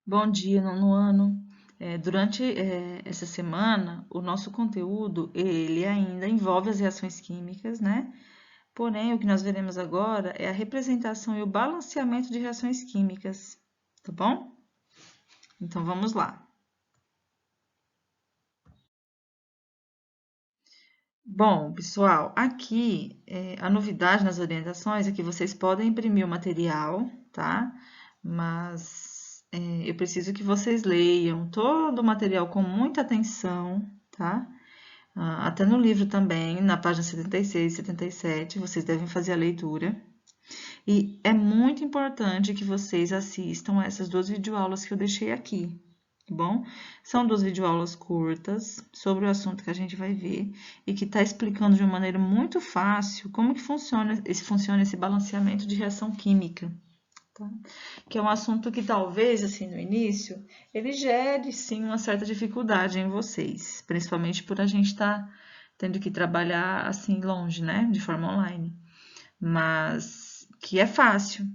Bom dia, nono ano. Durante essa semana, o nosso conteúdo, ele ainda envolve as reações químicas, né? Porém, o que nós veremos agora é a representação e o balanceamento de reações químicas, tá bom? Então, vamos lá. Bom, pessoal, aqui a novidade nas orientações é que vocês podem imprimir o material, tá? Mas eu preciso que vocês leiam todo o material com muita atenção, tá? Até no livro também, na página 76 e 77, vocês devem fazer a leitura. E é muito importante que vocês assistam essas duas videoaulas que eu deixei aqui, tá bom? São duas videoaulas curtas sobre o assunto que a gente vai ver e que está explicando de uma maneira muito fácil como que funciona esse balanceamento de reação química. Tá? Que é um assunto que talvez, assim, no início, ele gere, sim, uma certa dificuldade em vocês, principalmente por a gente estar tendo que trabalhar, assim, longe, né, de forma online. Mas que é fácil,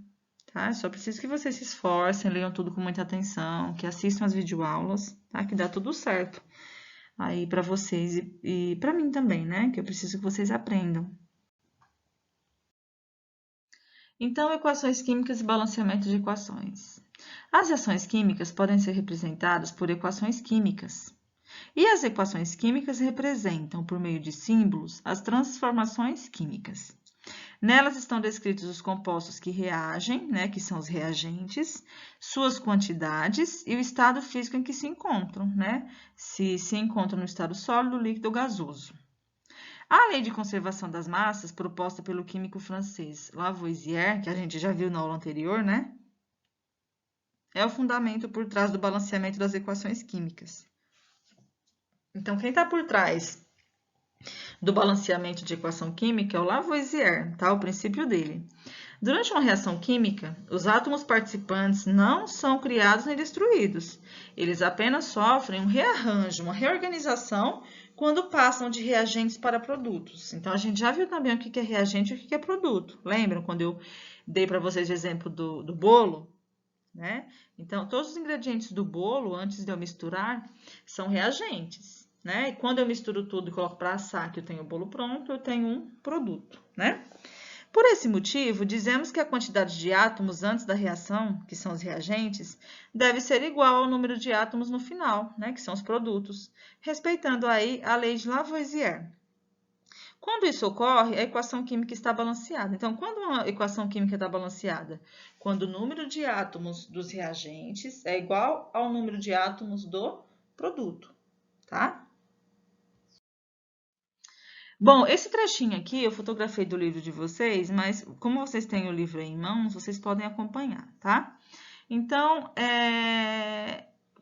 tá? Só preciso que vocês se esforcem, leiam tudo com muita atenção, que assistam as videoaulas, tá? Que dá tudo certo aí para vocês e para mim também, né? Que eu preciso que vocês aprendam. Então, equações químicas e balanceamento de equações. As reações químicas podem ser representadas por equações químicas. E as equações químicas representam, por meio de símbolos, as transformações químicas. Nelas estão descritos os compostos que reagem, né, que são os reagentes, suas quantidades e o estado físico em que se encontram, né? Se encontram no estado sólido, líquido ou gasoso. A lei de conservação das massas, proposta pelo químico francês Lavoisier, que a gente já viu na aula anterior, né? É o fundamento por trás do balanceamento das equações químicas. Então, quem está por trás do balanceamento de equação química é o Lavoisier, tá? O princípio dele. Durante uma reação química, os átomos participantes não são criados nem destruídos. Eles apenas sofrem um rearranjo, uma reorganização quando passam de reagentes para produtos. Então, a gente já viu também o que é reagente e o que é produto. Lembram quando eu dei para vocês o exemplo do bolo? Né? Então, todos os ingredientes do bolo, antes de eu misturar, são reagentes. Né? E quando eu misturo tudo e coloco para assar, que eu tenho o bolo pronto, eu tenho um produto. Né? Por esse motivo, dizemos que a quantidade de átomos antes da reação, que são os reagentes, deve ser igual ao número de átomos no final, né, que são os produtos, respeitando aí a lei de Lavoisier. Quando isso ocorre, a equação química está balanceada. Então, quando uma equação química está balanceada? Quando o número de átomos dos reagentes é igual ao número de átomos do produto, tá? Bom, esse trechinho aqui eu fotografei do livro de vocês, mas como vocês têm o livro aí em mãos, vocês podem acompanhar, tá? Então,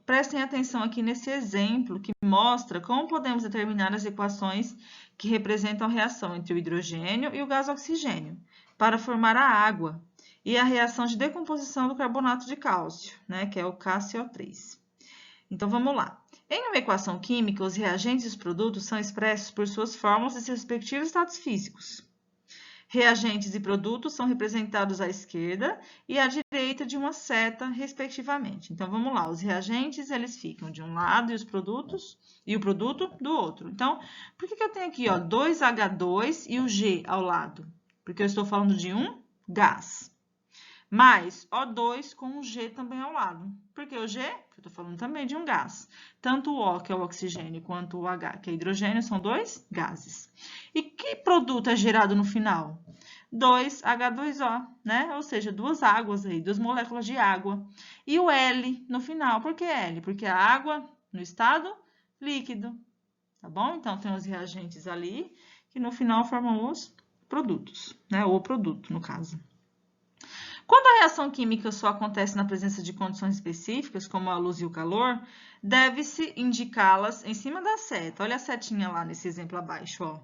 prestem atenção aqui nesse exemplo que mostra como podemos determinar as equações que representam a reação entre o hidrogênio e o gás oxigênio para formar a água e a reação de decomposição do carbonato de cálcio, né, que é o KCO3. Então, vamos lá. Em uma equação química, os reagentes e os produtos são expressos por suas fórmulas e seus respectivos estados físicos. Reagentes e produtos são representados à esquerda e à direita de uma seta, respectivamente. Então, vamos lá. Os reagentes, eles ficam de um lado e os produtos e o produto do outro. Então, por que eu tenho aqui, ó, 2H2 e o G ao lado? Porque eu estou falando de um gás. Mais O2 com o G também ao lado. Por que o G? Porque eu estou falando também de um gás. Tanto o O, que é o oxigênio, quanto o H, que é hidrogênio, são dois gases. E que produto é gerado no final? 2H2O, né? Ou seja, duas águas aí, duas moléculas de água. E o L no final. Por que L? Porque a água no estado líquido, tá bom? Então, tem os reagentes ali, que no final formam os produtos, né? O produto, no caso. Quando a reação química só acontece na presença de condições específicas, como a luz e o calor, deve-se indicá-las em cima da seta. Olha a setinha lá nesse exemplo abaixo, ó.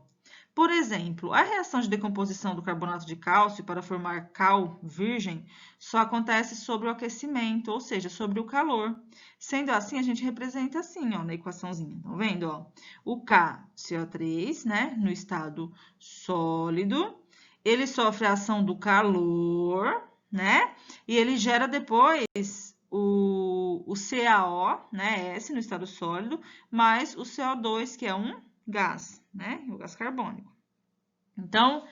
Por exemplo, a reação de decomposição do carbonato de cálcio para formar cal virgem só acontece sobre o aquecimento, ou seja, sobre o calor. Sendo assim, a gente representa assim, ó, na equaçãozinha. Estão vendo, ó? O KCO3, né, no estado sólido, ele sofre a ação do calor, né? E ele gera depois o CaO, né, S no estado sólido, mais o CO2, que é um gás, né, o gás carbônico. Então,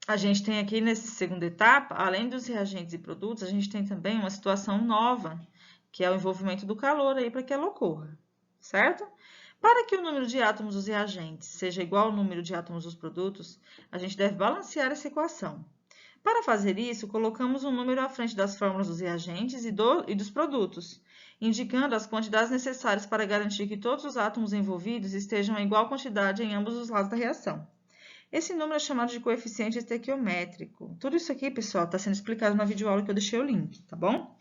a gente tem aqui nessa segunda etapa, além dos reagentes e produtos, a gente tem também uma situação nova, que é o envolvimento do calor aí para que ela ocorra, certo? Para que o número de átomos dos reagentes seja igual ao número de átomos dos produtos, a gente deve balancear essa equação. Para fazer isso, colocamos um número à frente das fórmulas dos reagentes e dos produtos, indicando as quantidades necessárias para garantir que todos os átomos envolvidos estejam em igual quantidade em ambos os lados da reação. Esse número é chamado de coeficiente estequiométrico. Tudo isso aqui, pessoal, está sendo explicado na videoaula que eu deixei o link, tá bom?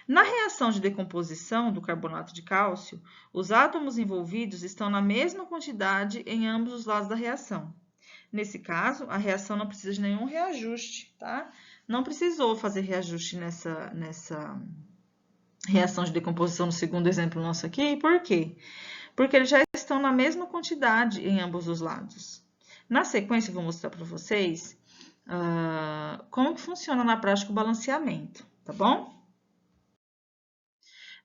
Na reação de decomposição do carbonato de cálcio, os átomos envolvidos estão na mesma quantidade em ambos os lados da reação. Nesse caso, a reação não precisa de nenhum reajuste, tá? Não precisou fazer reajuste nessa reação de decomposição no segundo exemplo nosso aqui. Por quê? Porque eles já estão na mesma quantidade em ambos os lados. Na sequência, eu vou mostrar para vocês como que funciona na prática o balanceamento, tá bom?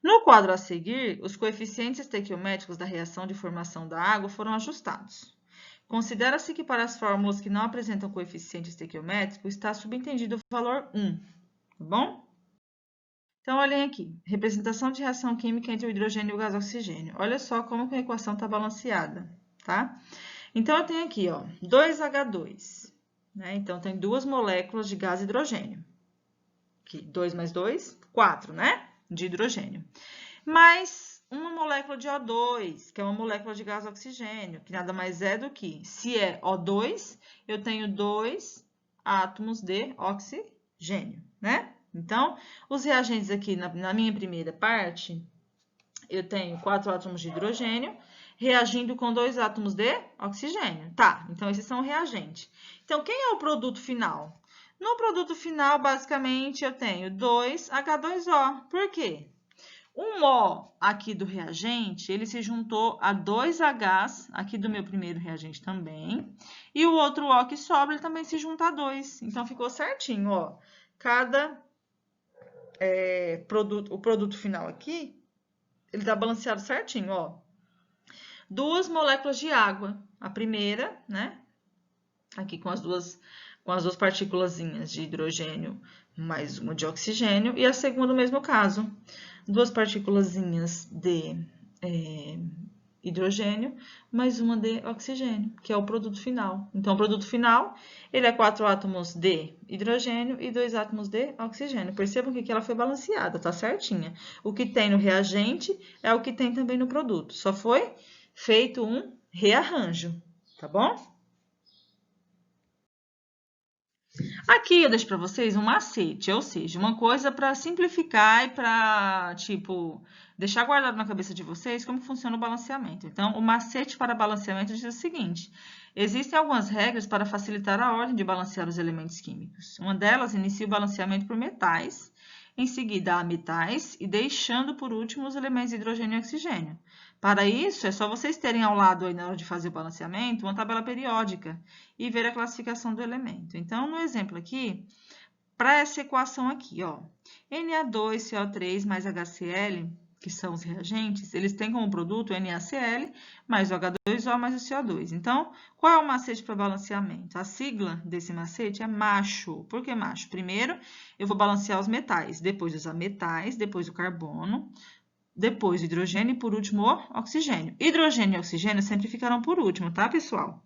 No quadro a seguir, os coeficientes estequiométricos da reação de formação da água foram ajustados. Considera-se que para as fórmulas que não apresentam coeficiente estequiométrico está subentendido o valor 1, tá bom? Então, olhem aqui, representação de reação química entre o hidrogênio e o gás oxigênio. Olha só como que a equação está balanceada, tá? Então, eu tenho aqui, ó, 2H2, né? Então, tem duas moléculas de gás hidrogênio. Aqui, 2 mais 2, 4, né? De hidrogênio. Mais uma molécula de O2, que é uma molécula de gás oxigênio, que nada mais é do que, se é O2, eu tenho 2 átomos de oxigênio, né? Então, os reagentes aqui na minha primeira parte, eu tenho 4 átomos de hidrogênio, reagindo com 2 átomos de oxigênio. Tá, então esses são o reagente. Então, quem é o produto final? No produto final, basicamente, eu tenho 2H2O. Por quê? Um O aqui do reagente, ele se juntou a 2Hs, aqui do meu primeiro reagente também, e o outro O que sobra, ele também se junta a 2. Então, ficou certinho, ó. Cada o produto final aqui, ele está balanceado certinho, ó. Duas moléculas de água. A primeira, né? Aqui com as duas partículazinhas de hidrogênio mais uma de oxigênio. E a segunda, no mesmo caso. Duas partículazinhas de hidrogênio mais uma de oxigênio, que é o produto final. Então, o produto final, ele é 4 átomos de hidrogênio e 2 átomos de oxigênio. Percebam que aqui ela foi balanceada, tá certinha. O que tem no reagente é o que tem também no produto. Só foi feito um rearranjo, tá bom? Aqui eu deixo para vocês um macete, ou seja, uma coisa para simplificar e para, tipo, deixar guardado na cabeça de vocês como funciona o balanceamento. Então, o macete para balanceamento diz o seguinte: existem algumas regras para facilitar a ordem de balancear os elementos químicos. Uma delas inicia o balanceamento por metais, em seguida a metais e deixando por último os elementos hidrogênio e oxigênio. Para isso, é só vocês terem ao lado aí na hora de fazer o balanceamento uma tabela periódica e ver a classificação do elemento. Então, no exemplo aqui, para essa equação aqui, ó, Na2CO3 mais HCl, que são os reagentes, eles têm como produto o NaCl mais o H2O mais o CO2. Então, qual é o macete para balanceamento? A sigla desse macete é macho. Por que macho? Primeiro, eu vou balancear os metais, depois os ametais, depois o carbono, depois o hidrogênio e, por último, o oxigênio. Hidrogênio e oxigênio sempre ficarão por último, tá, pessoal?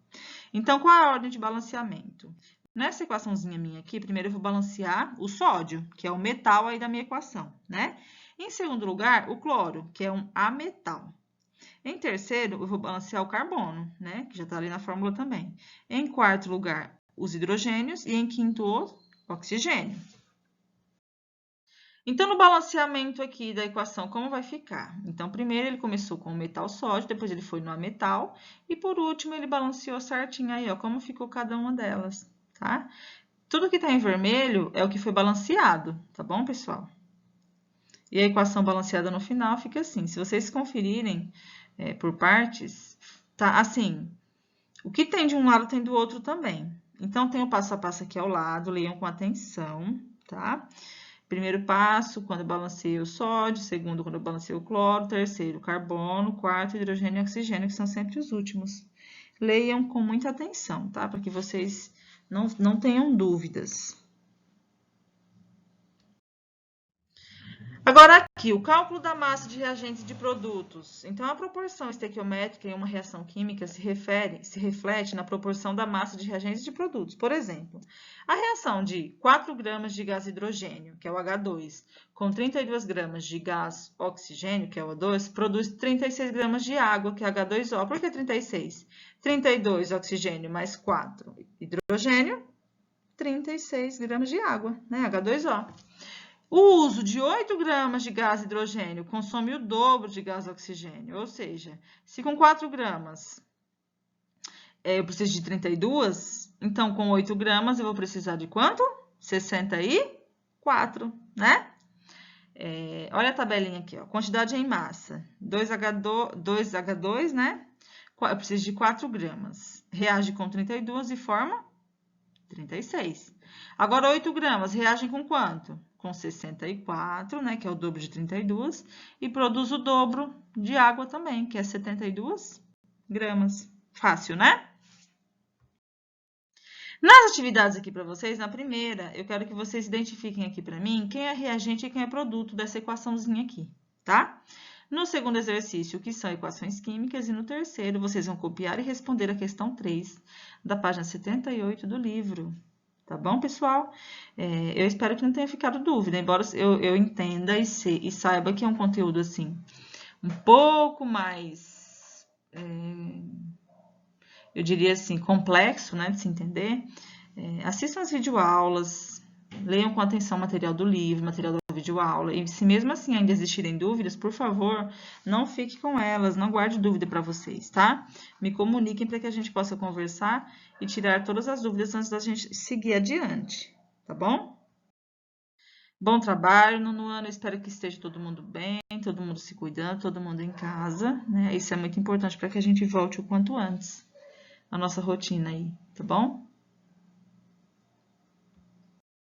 Então, qual é a ordem de balanceamento? Nessa equaçãozinha minha aqui, primeiro eu vou balancear o sódio, que é o metal aí da minha equação, né? Em segundo lugar, o cloro, que é um ametal. Em terceiro, eu vou balancear o carbono, né? Que já está ali na fórmula também. Em quarto lugar, os hidrogênios e em quinto, o oxigênio. Então, no balanceamento aqui da equação, como vai ficar? Então, primeiro ele começou com o metal sódio, depois ele foi no ametal, e por último ele balanceou certinho aí, ó, como ficou cada uma delas, tá? Tudo que tá em vermelho é o que foi balanceado, tá bom, pessoal? E a equação balanceada no final fica assim. Se vocês conferirem por partes, tá assim, o que tem de um lado tem do outro também. Então, tem o passo a passo aqui ao lado, leiam com atenção, tá? Primeiro passo, quando eu balanceio o sódio. Segundo, quando eu balanceio o cloro. Terceiro, carbono. Quarto, hidrogênio e oxigênio, que são sempre os últimos. Leiam com muita atenção, tá? Para que vocês não tenham dúvidas. Agora aqui, o cálculo da massa de reagentes de produtos. Então, a proporção estequiométrica em uma reação química se reflete na proporção da massa de reagentes de produtos. Por exemplo, a reação de 4 gramas de gás hidrogênio, que é o H2, com 32 gramas de gás oxigênio, que é o O2, produz 36 gramas de água, que é H2O. Por que 36? 32 oxigênio mais 4 hidrogênio, 36 gramas de água, né? H2O. O uso de 8 gramas de gás hidrogênio consome o dobro de gás oxigênio, ou seja, se com 4 gramas eu preciso de 32, então com 8 gramas eu vou precisar de quanto? 64, né? Olha a tabelinha aqui, ó. Quantidade em massa, 2H2, né? Eu preciso de 4 gramas. Reage com 32 e forma 36. Agora, 8 gramas reagem com quanto? Com 64, né, que é o dobro de 32, e produz o dobro de água também, que é 72 gramas. Fácil, né? Nas atividades aqui para vocês, na primeira, eu quero que vocês identifiquem aqui para mim quem é reagente e quem é produto dessa equaçãozinha aqui, tá? No segundo exercício, o que são equações químicas, e no terceiro, vocês vão copiar e responder a questão 3, da página 78 do livro. Tá bom, pessoal? Eu espero que não tenha ficado dúvida, embora eu entenda e saiba que é um conteúdo, assim, um pouco mais, eu diria assim, complexo, né, de se entender. Assistam as videoaulas, leiam com atenção o material do livro, material da videoaula, e se mesmo assim ainda existirem dúvidas, por favor, não fique com elas, não guarde dúvida para vocês, tá? Me comuniquem para que a gente possa conversar e tirar todas as dúvidas antes da gente seguir adiante, tá bom? Bom trabalho no ano, espero que esteja todo mundo bem, todo mundo se cuidando, todo mundo em casa, né? Isso é muito importante para que a gente volte o quanto antes à nossa rotina aí, tá bom?